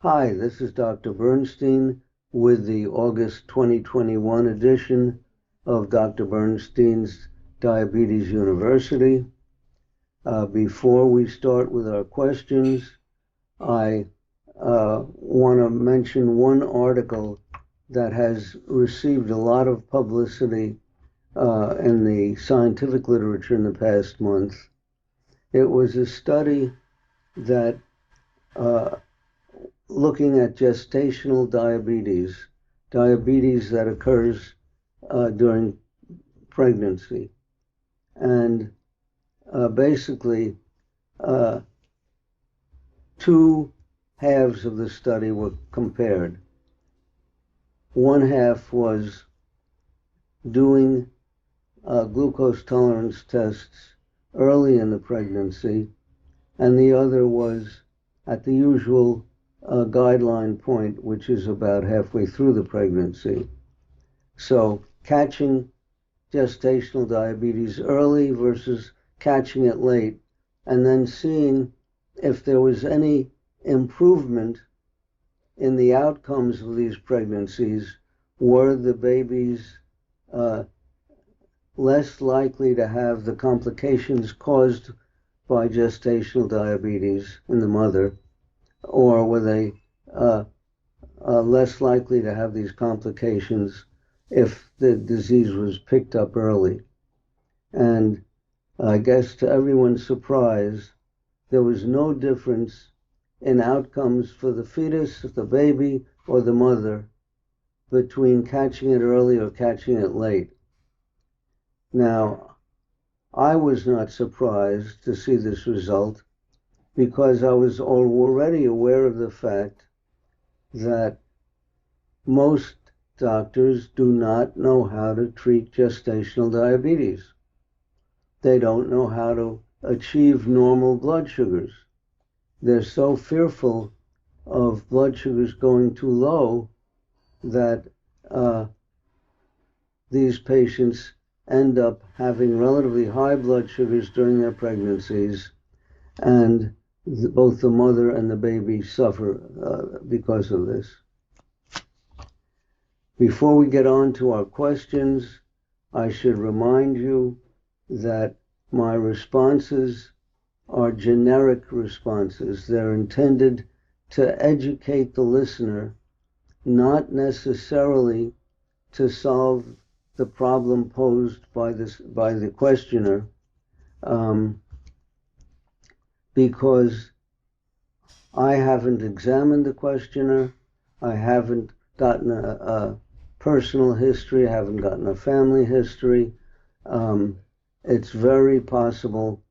Hi, this is Dr. Bernstein with the August 2021 edition of Dr. Bernstein's Diabetes University. Before we start with our questions, I want to mention one article that has received a lot of publicity in the scientific literature in the past month. It was a study that looking at gestational diabetes that occurs during pregnancy. And basically, two halves of the study were compared. One half was doing glucose tolerance tests early in the pregnancy, and the other was at the usual guideline point, which is about halfway through the pregnancy. So catching gestational diabetes early versus catching it late, and then seeing if there was any improvement in the outcomes of these pregnancies. Were the babies less likely to have the complications caused by gestational diabetes in the mother, or were they less likely to have these complications if the disease was picked up early? And I guess to everyone's surprise, there was no difference in outcomes for the fetus, the baby, or the mother between catching it early or catching it late. Now, I was not surprised to see this result because I was already aware of the fact that most doctors do not know how to treat gestational diabetes. They don't know how to achieve normal blood sugars. They're so fearful of blood sugars going too low that these patients end up having relatively high blood sugars during their pregnancies, and both the mother and the baby suffer because of this. Before we get on to our questions, I should remind you that my responses are generic responses. They're intended to educate the listener, not necessarily to solve the problem posed by the questioner, because I haven't examined the questioner, I haven't gotten a personal history, I haven't gotten a family history. It's very possible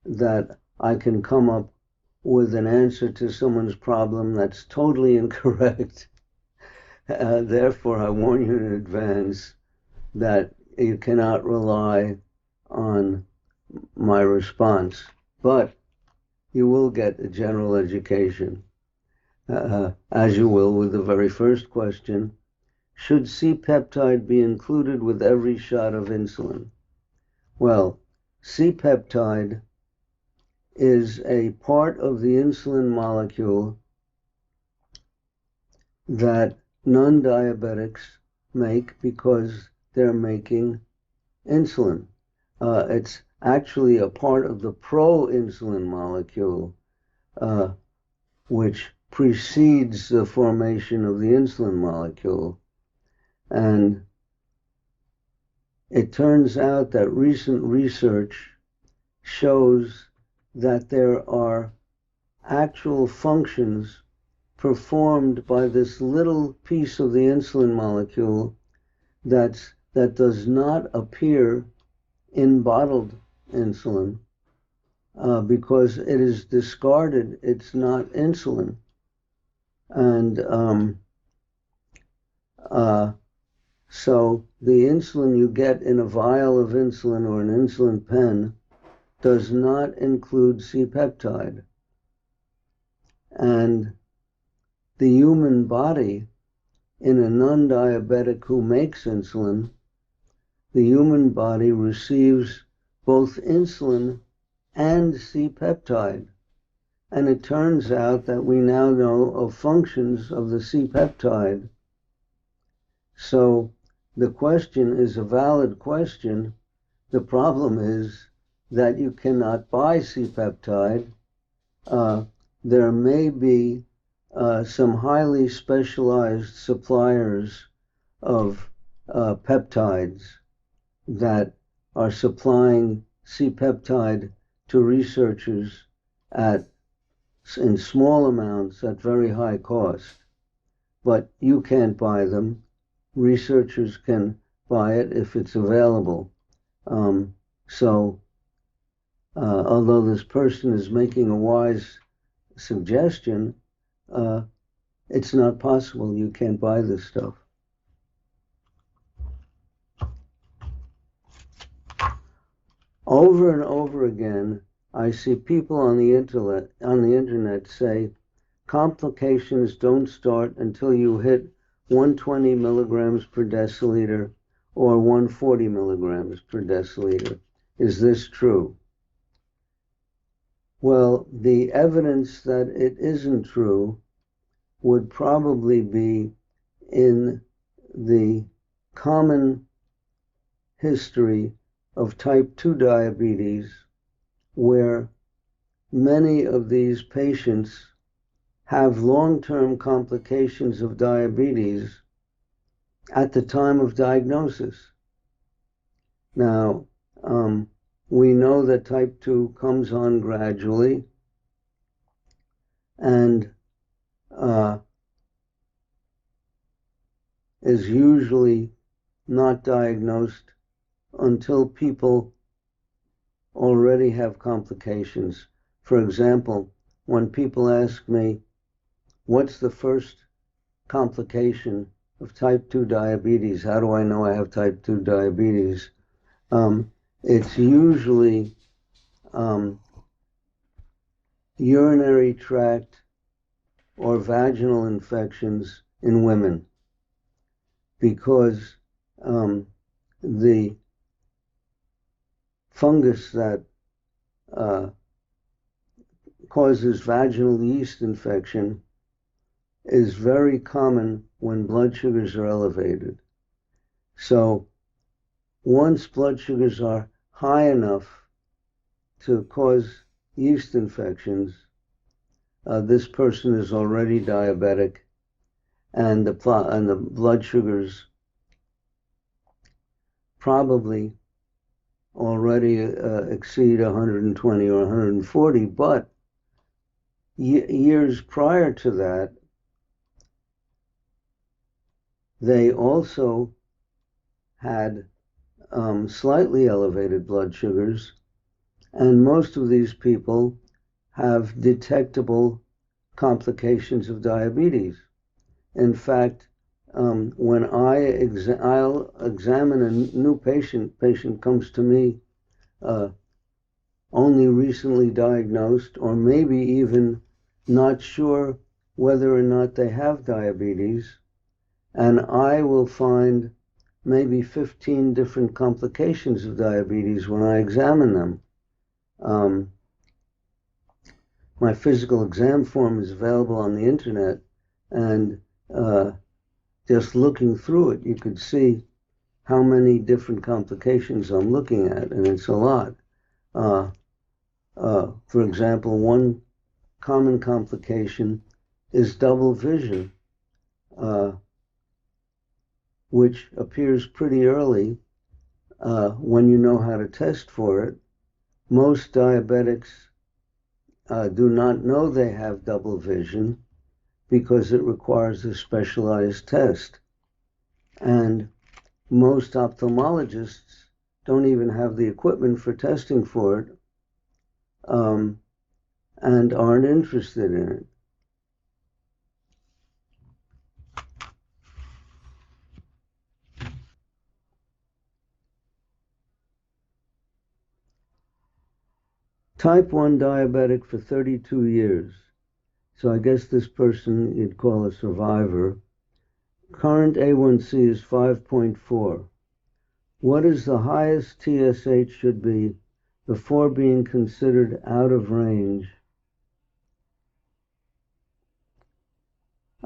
that I can come up with an answer to someone's problem that's totally incorrect. Therefore, I warn you in advance that you cannot rely on my response, but you will get a general education, as you will with the very first question. Should C-peptide be included with every shot of insulin? Well, C-peptide is a part of the insulin molecule that non-diabetics make because they're making insulin. It's actually a part of the pro-insulin molecule, which precedes the formation of the insulin molecule. And it turns out that recent research shows that there are actual functions performed by this little piece of the insulin molecule that does not appear in bottled insulin because it is discarded. It's not insulin. And so the insulin you get in a vial of insulin or an insulin pen does not include C-peptide. And the human body, in a non-diabetic who makes insulin, the human body receives both insulin and C-peptide. And it turns out that we now know of functions of the C-peptide. So the question is a valid question. The problem is that you cannot buy C-peptide. There may be some highly specialized suppliers of peptides that are supplying C-peptide to researchers in small amounts at very high cost. But you can't buy them. Researchers can buy it if it's available. Although this person is making a wise suggestion, it's not possible. You can't buy this stuff. Over and over again, I see people on the internet say complications don't start until you hit 120 milligrams per deciliter or 140 milligrams per deciliter. Is this true? Well, the evidence that it isn't true would probably be in the common history of type 2 diabetes, where many of these patients have long-term complications of diabetes at the time of diagnosis. Now, we know that type 2 comes on gradually and is usually not diagnosed until people already have complications. For example, when people ask me, what's the first complication of type 2 diabetes? How do I know I have type 2 diabetes? It's usually urinary tract or vaginal infections in women, because the fungus that causes vaginal yeast infection is very common when blood sugars are elevated. So once blood sugars are high enough to cause yeast infections, this person is already diabetic, and the blood sugars probably already exceed 120 or 140, but years prior to that, they also had slightly elevated blood sugars, and most of these people have detectable complications of diabetes. In fact, when I'll examine a new patient comes to me only recently diagnosed, or maybe even not sure whether or not they have diabetes, and I will find maybe 15 different complications of diabetes when I examine them. My physical exam form is available on the internet, and just looking through it, you could see how many different complications I'm looking at, and it's a lot. For example, one common complication is double vision, which appears pretty early when you know how to test for it. Most diabetics do not know they have double vision because it requires a specialized test. And most ophthalmologists don't even have the equipment for testing for it, and aren't interested in it. Type 1 diabetic for 32 years. So I guess this person you'd call a survivor. Current A1C is 5.4. What is the highest TSH should be before being considered out of range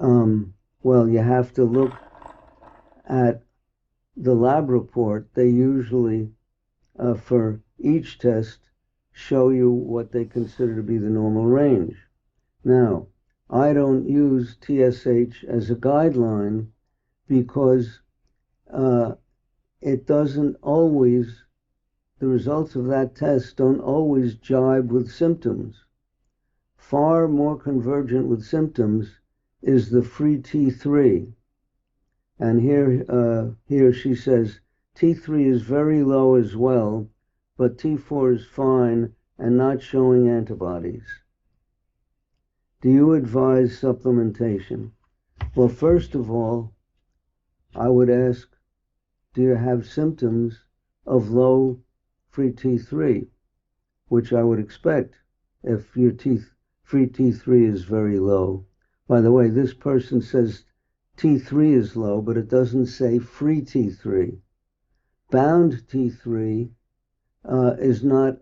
Well, you have to look at the lab report. They usually, for each test, show you what they consider to be the normal range. Now, I don't use TSH as a guideline because it doesn't always, the results of that test don't always jibe with symptoms. Far more convergent with symptoms is the free T3. And here she says, T3 is very low as well, but T4 is fine and not showing antibodies. Do you advise supplementation? Well, first of all, I would ask, do you have symptoms of low free T3, which I would expect if your free T3 is very low. By the way, this person says T3 is low, but it doesn't say free T3. Bound T3 is not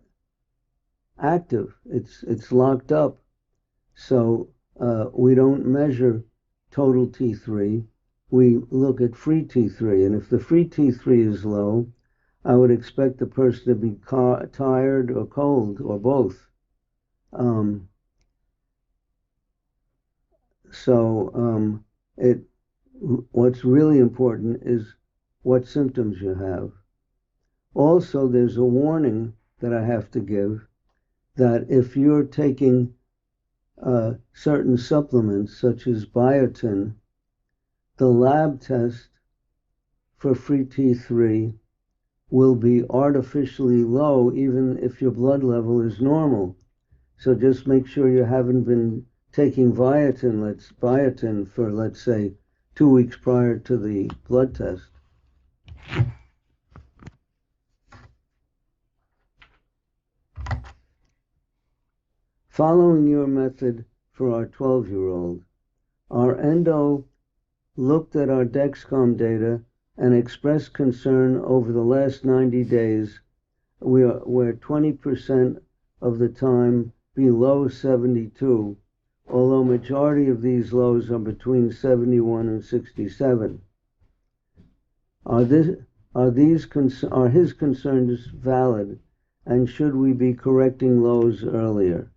active. It's locked up. So we don't measure total T3. We look at free T3. And if the free T3 is low, I would expect the person to be tired or cold or both. What's really important is what symptoms you have. Also, there's a warning that I have to give that if you're taking certain supplements, such as biotin, the lab test for free T3 will be artificially low even if your blood level is normal. So just make sure you haven't been taking biotin for, let's say, 2 weeks prior to the blood test. Following your method for our 12-year-old, our endo looked at our Dexcom data and expressed concern over the last 90 days. We're 20% of the time below 72, although majority of these lows are between 71 and 67. Are his concerns valid, and should we be correcting lows earlier?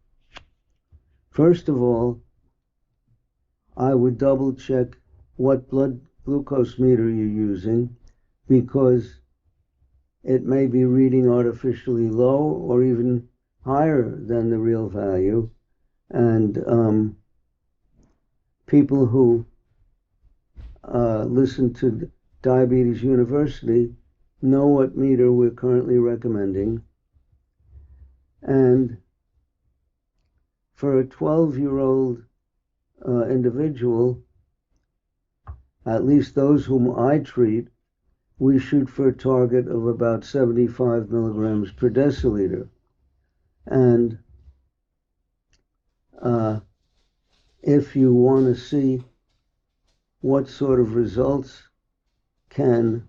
First of all, I would double check what blood glucose meter you're using, because it may be reading artificially low or even higher than the real value. And people who listen to Diabetes University know what meter we're currently recommending. And for a 12-year-old individual, at least those whom I treat, we shoot for a target of about 75 milligrams per deciliter. And if you want to see what sort of results can,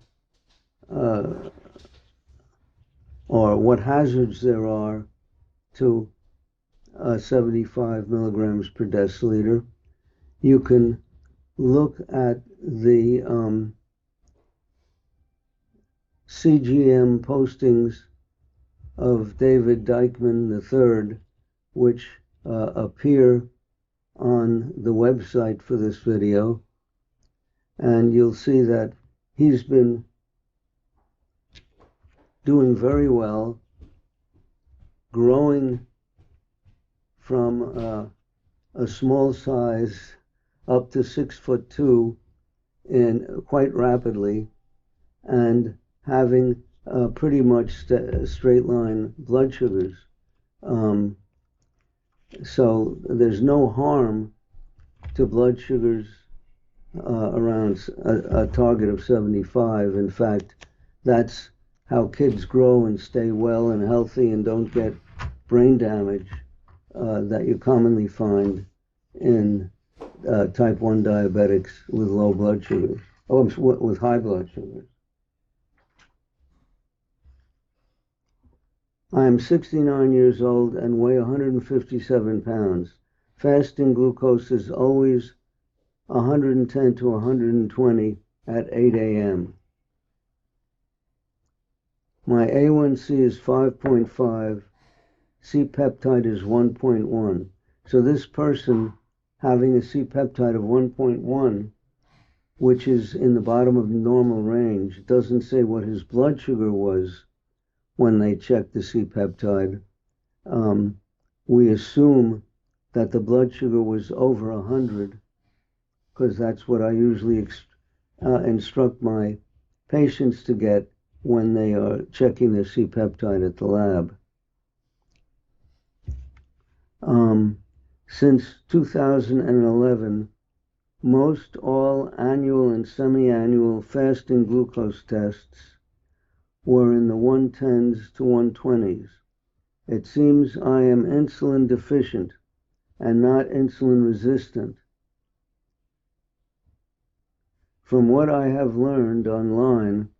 or what hazards there are to 75 milligrams per deciliter, you can look at the CGM postings of David Dykman III, which appear on the website for this video. And you'll see that he's been doing very well, growing from a small size up to 6'2" quite rapidly, and having pretty much straight line blood sugars. So there's no harm to blood sugars around a target of 75. In fact, that's how kids grow and stay well and healthy and don't get brain damage that you commonly find in type 1 diabetics with low blood sugars, with high blood sugars. I am 69 years old and weigh 157 pounds. Fasting glucose is always 110 to 120 at 8 a.m. My A1C is 5.5, C-peptide is 1.1. So this person having a C-peptide of 1.1, which is in the bottom of the normal range, doesn't say what his blood sugar was when they checked the C-peptide. We assume that the blood sugar was over 100, because that's what I usually instruct my patients to get when they are checking their C-peptide at the lab. Since 2011, most all annual and semi-annual fasting glucose tests were in the 110s to 120s. It seems I am insulin deficient and not insulin resistant. From what I have learned online,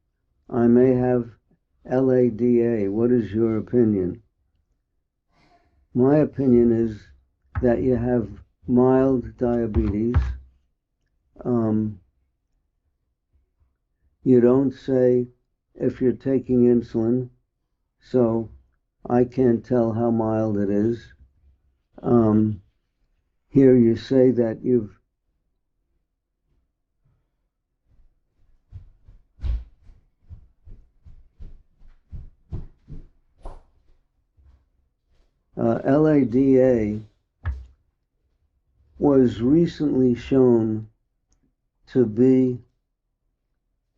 I may have LADA. What is your opinion? My opinion is that you have mild diabetes. You don't say if you're taking insulin, so I can't tell how mild it is. Here you say that you've LADA was recently shown to be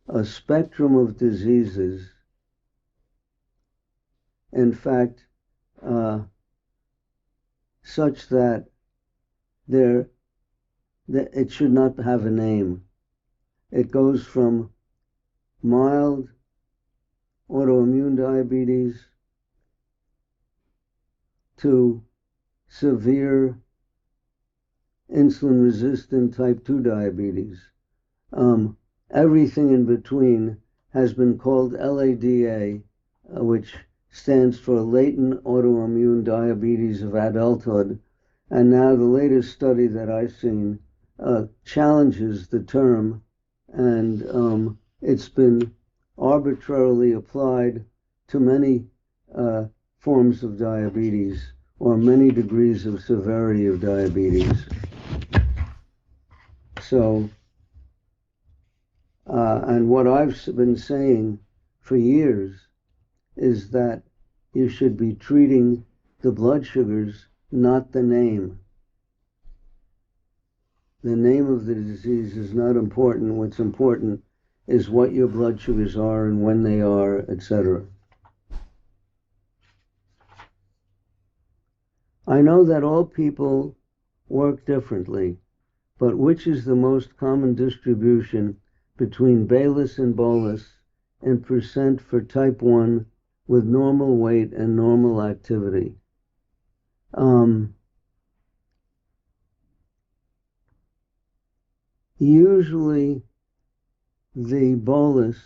a spectrum of diseases. In fact, such that it should not have a name. It goes from mild autoimmune diabetes to severe insulin-resistant type 2 diabetes. Everything in between has been called LADA, which stands for latent autoimmune diabetes of adulthood. And now the latest study that I've seen challenges the term, and it's been arbitrarily applied to many forms of diabetes or many degrees of severity of diabetes. So, and what I've been saying for years is that you should be treating the blood sugars, not the name. The name of the disease is not important. What's important is what your blood sugars are and when they are, etc. I know that all people work differently, but which is the most common distribution between bolus and bolus in percent for type 1 with normal weight and normal activity? Usually the bolus,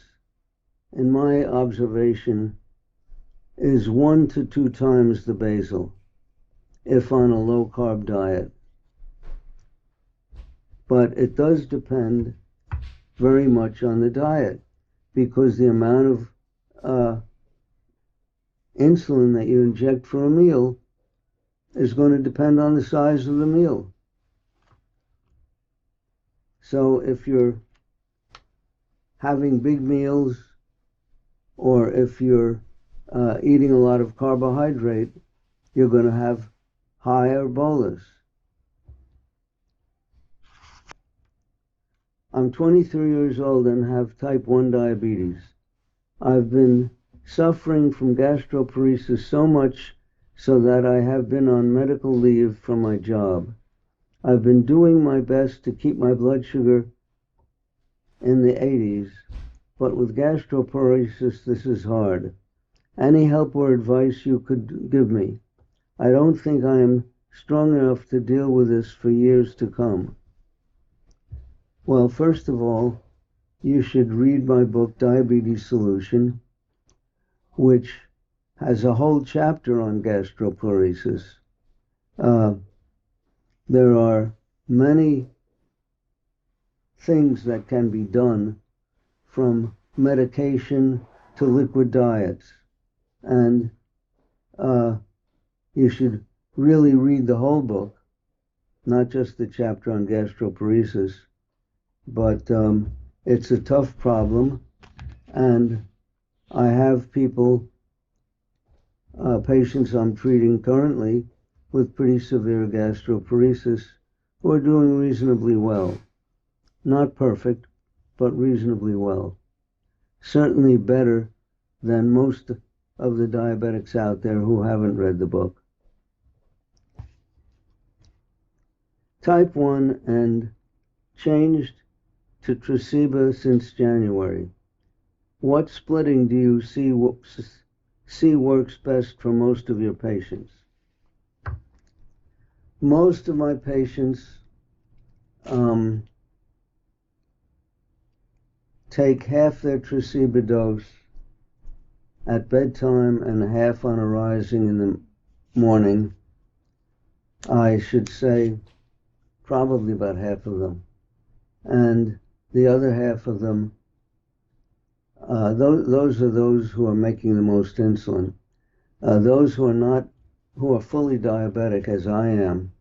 in my observation, is 1 to 2 times the basal if on a low-carb diet. But it does depend very much on the diet, because the amount of insulin that you inject for a meal is going to depend on the size of the meal. So if you're having big meals, or if you're eating a lot of carbohydrate, you're going to have higher bolus. I'm 23 years old and have type 1 diabetes. I've been suffering from gastroparesis so much so that I have been on medical leave from my job. I've been doing my best to keep my blood sugar in the 80s, but with gastroparesis, this is hard. Any help or advice you could give me? I don't think I am strong enough to deal with this for years to come. Well, first of all, you should read my book, Diabetes Solution, which has a whole chapter on gastroparesis. There are many things that can be done, from medication to liquid diets. And you should really read the whole book, not just the chapter on gastroparesis, but it's a tough problem, and I have patients I'm treating currently with pretty severe gastroparesis who are doing reasonably well. Not perfect, but reasonably well. Certainly better than most of the diabetics out there who haven't read the book. Type 1 and changed to Tresiba since January. What splitting do you see works best for most of your patients? Most of my patients take half their Tresiba dose at bedtime and half on arising in the morning. I should say probably about half of them. And the other half of them, those are those who are making the most insulin. Those who are fully diabetic, as I am,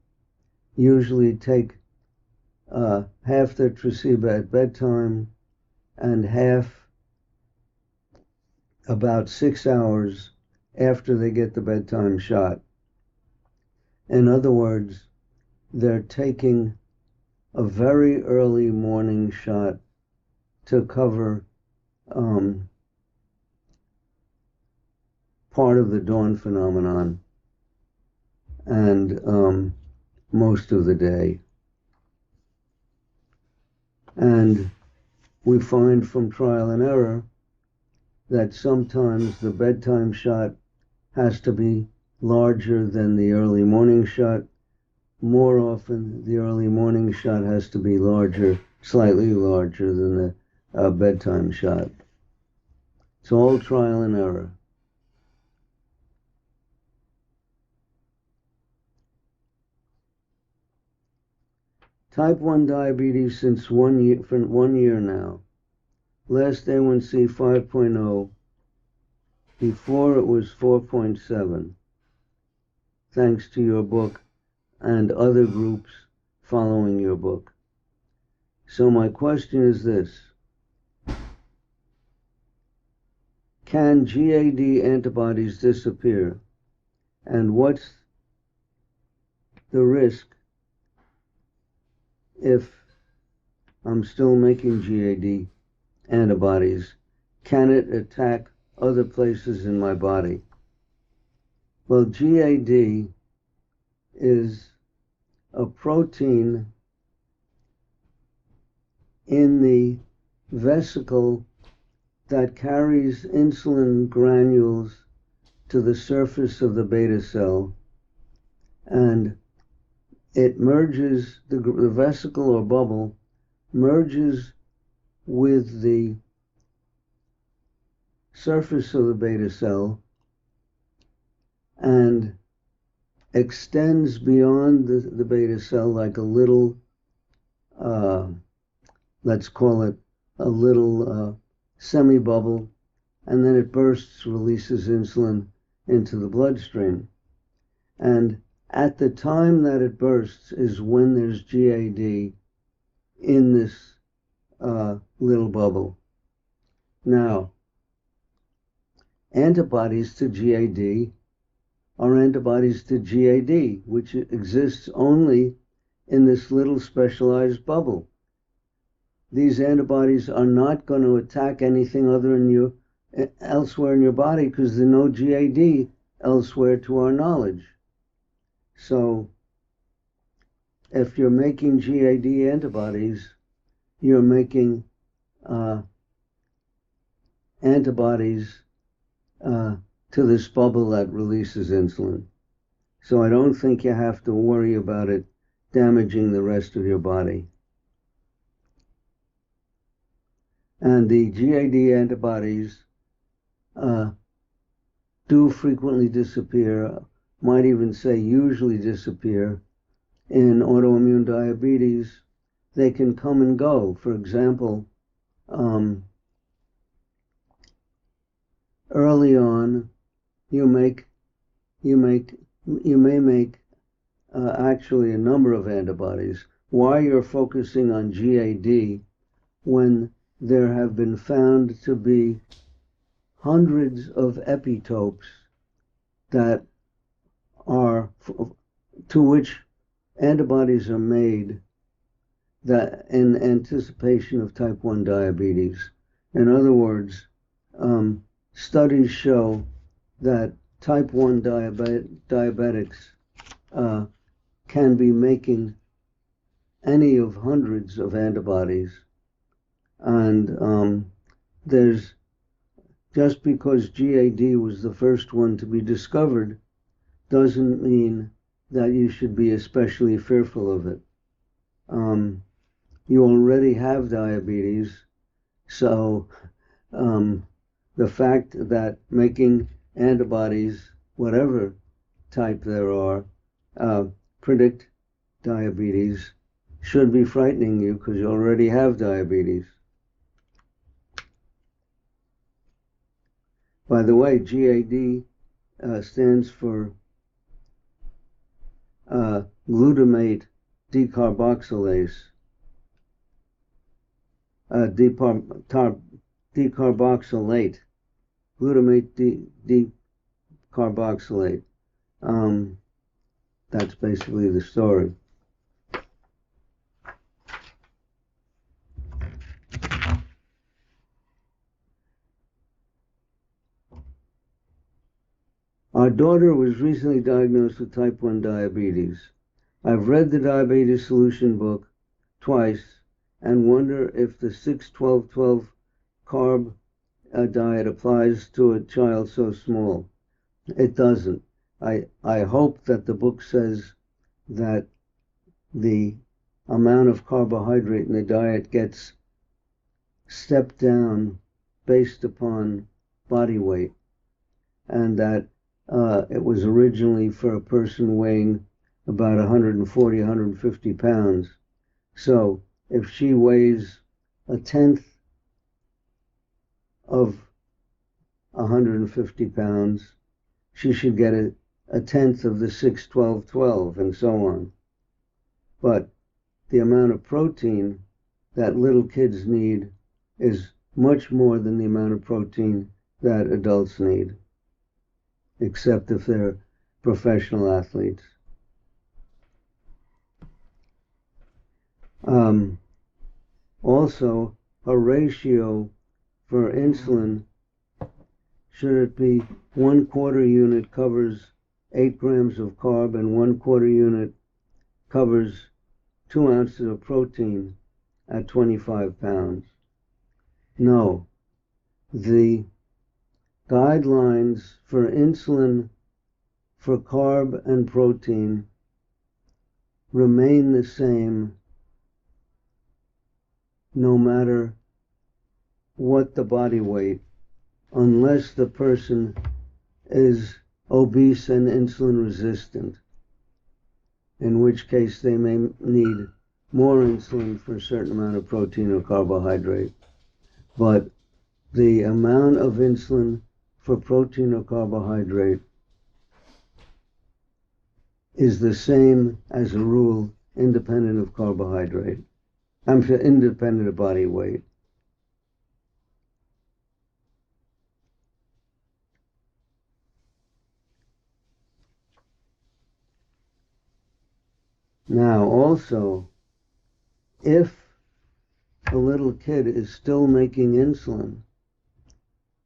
usually take half their Tresiba at bedtime and half about 6 hours after they get the bedtime shot. In other words, they're taking a very early morning shot to cover part of the dawn phenomenon and most of the day. And we find from trial and error that sometimes the bedtime shot has to be larger than the early morning shot. More often, the early morning shot has to be larger, slightly larger than the bedtime shot. It's all trial and error. Type 1 diabetes since 1 year, for 1 year now. Last A1C 5.0. Before it was 4.7. Thanks to your book and other groups following your book. So my question is this. Can GAD antibodies disappear? And what's the risk if I'm still making GAD antibodies? Can it attack other places in my body? Well, GAD is a protein in the vesicle that carries insulin granules to the surface of the beta cell, and it merges, the vesicle or bubble merges with the surface of the beta cell and extends beyond the beta cell like a little, let's call it a little semi-bubble, and then it bursts, releases insulin into the bloodstream. And at the time that it bursts is when there's GAD in this little bubble. Now, antibodies to GAD are antibodies to GAD, which exists only in this little specialized bubble. These antibodies are not going to attack anything other than elsewhere in your body, because there's no GAD elsewhere to our knowledge. So if you're making GAD antibodies, you're making antibodies to this bubble that releases insulin. So I don't think you have to worry about it damaging the rest of your body. And the GAD antibodies do frequently disappear, might even say usually disappear, in autoimmune diabetes they can come and go. For example, early on, you may make actually a number of antibodies. Why you're focusing on GAD when there have been found to be hundreds of epitopes that are to which antibodies are made that in anticipation of type 1 diabetes. In other words, studies show that type 1 diabetics can be making any of hundreds of antibodies. And there's, just because GAD was the first one to be discovered doesn't mean that you should be especially fearful of it. You already have diabetes, so the fact that making antibodies, whatever type there are, predict diabetes should be frightening you because you already have diabetes. By the way, GAD stands for glutamate decarboxylase. Decarboxylate. Glutamate decarboxylate. That's basically the story. Our daughter was recently diagnosed with type 1 diabetes. I've read the diabetes solution book twice and wonder if the 6-12-12 carb diet applies to a child so small. It doesn't. I hope that the book says that the amount of carbohydrate in the diet gets stepped down based upon body weight, and that it was originally for a person weighing about 140, 150 pounds. So if she weighs a tenth of 150 pounds, she should get a tenth of the 6-12-12 and so on. But the amount of protein that little kids need is much more than the amount of protein that adults need, except if they're professional athletes. Also, a ratio for insulin, should it be 1/4 unit covers 8 grams of carb and 1/4 unit covers 2 ounces of protein at 25 pounds? No. The guidelines for insulin for carb and protein remain the same no matter what the body weight, unless the person is obese and insulin resistant, in which case they may need more insulin for a certain amount of protein or carbohydrate. But the amount of insulin for protein or carbohydrate is the same as a rule, independent of carbohydrate. Independent of body weight. Now, also, if a little kid is still making insulin,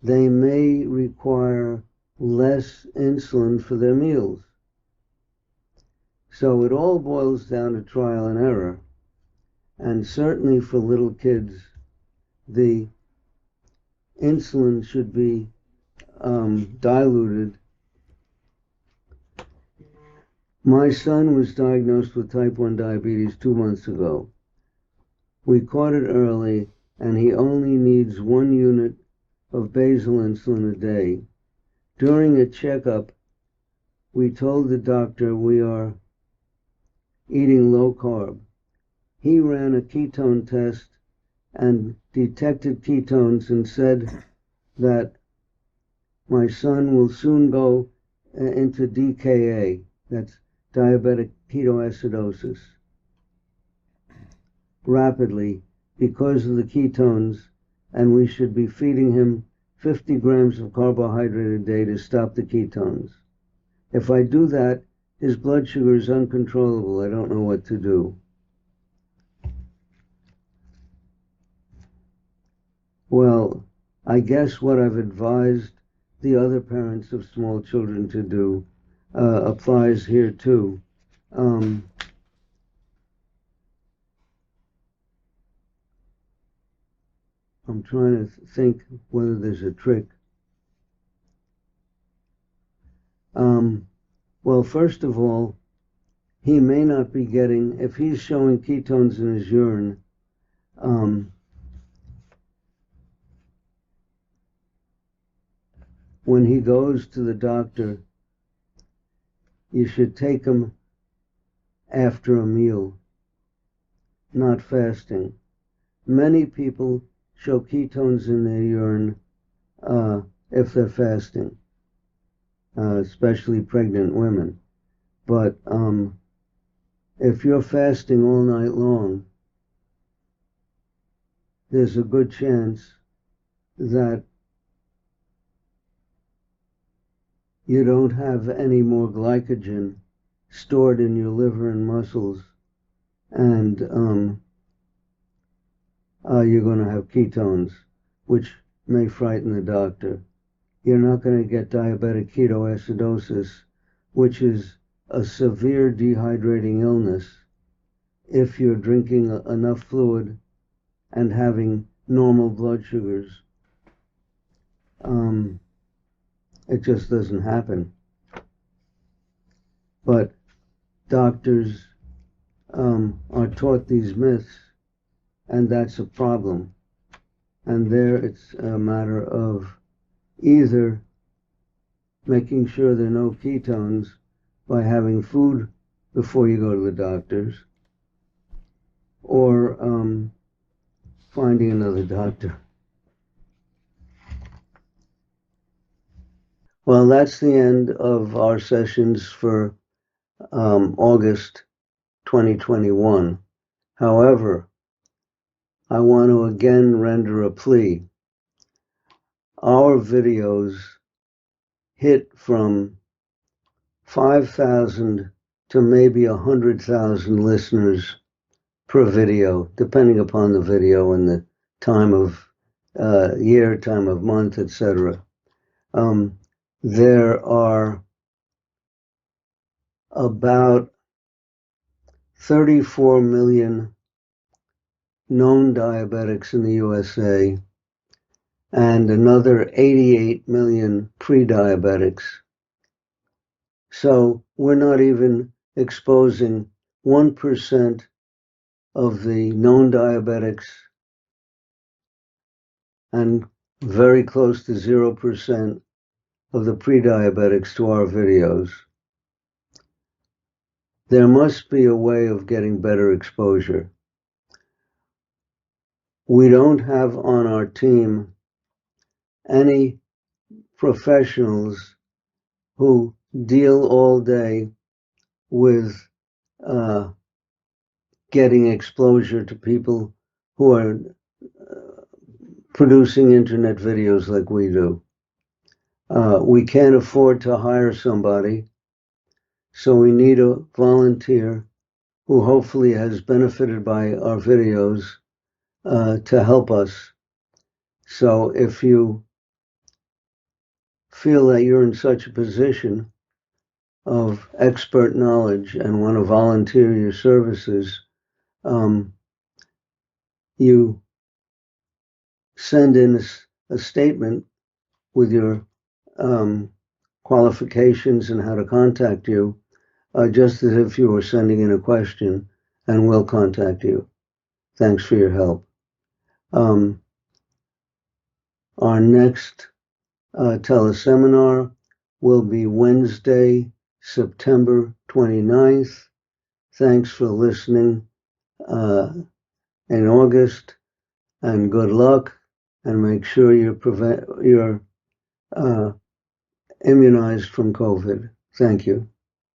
they may require less insulin for their meals. So it all boils down to trial and error. And certainly for little kids, the insulin should be diluted. My son was diagnosed with type 1 diabetes 2 months ago. We caught it early, and he only needs 1 unit of basal insulin a day. During a checkup, we told the doctor we are eating low carb. he ran a ketone test and detected ketones and said that my son will soon go into DKA, that's diabetic ketoacidosis, rapidly because of the ketones, and we should be feeding him 50 grams of carbohydrate a day to stop the ketones. If I do that, his blood sugar is uncontrollable. I don't know what to do. Well, I guess what I've advised the other parents of small children to do applies here too. I'm trying to think whether there's a trick. Well, first of all, he may not be getting, if he's showing ketones in his urine, when he goes to the doctor, you should take him after a meal, not fasting. Many people show ketones in their urine if they're fasting, especially pregnant women. But if you're fasting all night long, there's a good chance that you don't have any more glycogen stored in your liver and muscles, and you're going to have ketones, which may frighten the doctor. You're not going to get diabetic ketoacidosis, which is a severe dehydrating illness, if you're drinking enough fluid and having normal blood sugars. It just doesn't happen. But doctors are taught these myths, and that's a problem. And there it's a matter of either making sure there are no ketones by having food before you go to the doctors, or finding another doctor. Well, that's the end of our sessions for August 2021. However, I want to again render a plea. Our videos hit from 5,000 to maybe 100,000 listeners per video, depending upon the video and the time of year, time of month, etc. There are about 34 million known diabetics in the USA and another 88 million pre-diabetics. So we're not even exposing 1% of the known diabetics and very close to 0% of the pre-diabetics to our videos. There must be a way of getting better exposure. We don't have on our team any professionals who deal all day with getting exposure to people who are producing internet videos like we do. We can't afford to hire somebody, so we need a volunteer who hopefully has benefited by our videos to help us. So if you feel that you're in such a position of expert knowledge and want to volunteer your services, you send in a statement with your qualifications and how to contact you, just as if you were sending in a question, and we'll contact you. Thanks for your help. Our next teleseminar will be Wednesday, September 29th. Thanks for listening. in August, and good luck, and make sure you're immunized from COVID. Thank you.